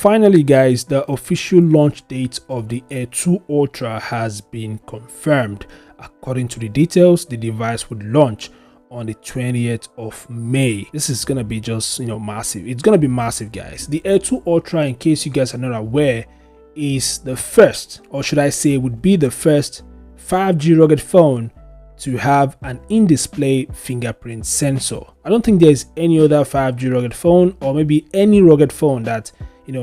finally guys, the official launch date of the Air 2 Ultra has been confirmed. According to the details, the device would launch on the 20th of May. This is gonna be just, massive. It's gonna be massive guys. The Air 2 Ultra, in case you guys are not aware, is the first, or should I say would be the first 5G rugged phone to have an in-display fingerprint sensor. I don't think there's any other 5G rugged phone, or maybe any rugged phone that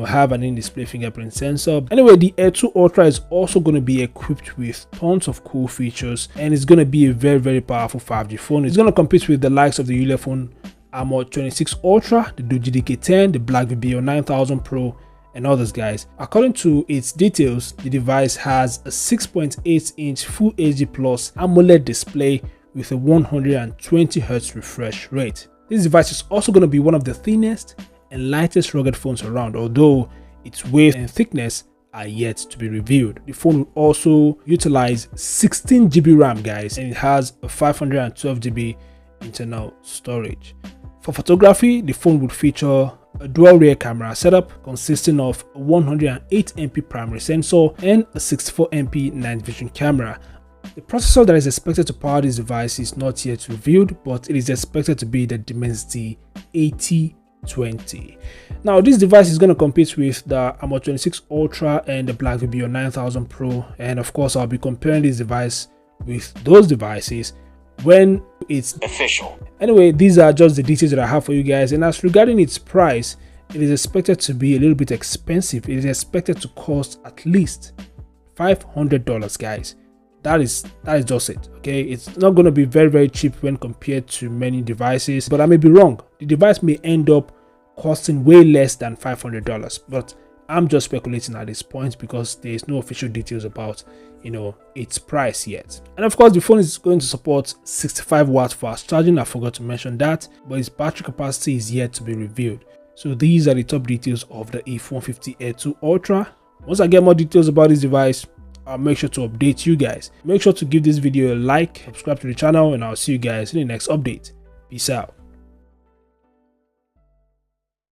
have an in-display fingerprint sensor. Anyway, the Air 2 Ultra is also going to be equipped with tons of cool features, and it's going to be a very powerful 5G phone. It's going to compete with the likes of the IIIF150 Ultra, the GDK10, the BlackVBO 9000 Pro, and others guys. According to its details, the device has a 6.8-inch Full HD Plus AMOLED display with a 120Hz refresh rate. This device is also going to be one of the thinnest and lightest rugged phones around, although its weight and thickness are yet to be revealed. The phone will also utilize 16GB RAM guys, and it has a 512GB internal storage. For photography, the phone would feature a dual rear camera setup consisting of a 108MP primary sensor and a 64MP night vision camera. The processor that is expected to power this device is not yet revealed, but it is expected to be the Dimensity 8020. Now this device is going to compete with the AMOLED 26 Ultra and the BlackVBO 9000 Pro, and of course I'll be comparing this device with those devices when it's official. Anyway, these are just the details that I have for you guys, and as regarding its price, it is expected to be a little bit expensive. It is expected to cost at least $500 guys. That is just it. Okay, it's not going to be very cheap when compared to many devices, but I may be wrong. The device may end up costing way less than $500, but I'm just speculating at this point because there is no official details about its price yet. And of course, the phone is going to support 65 watt fast charging. I forgot to mention that, but its battery capacity is yet to be revealed. So these are the top details of the IIIF150 Air2 Ultra. Once I get more details about this device, I'll make sure to update you guys. Make sure to give this video a like, subscribe to the channel, and I'll see you guys in the next update. Peace out.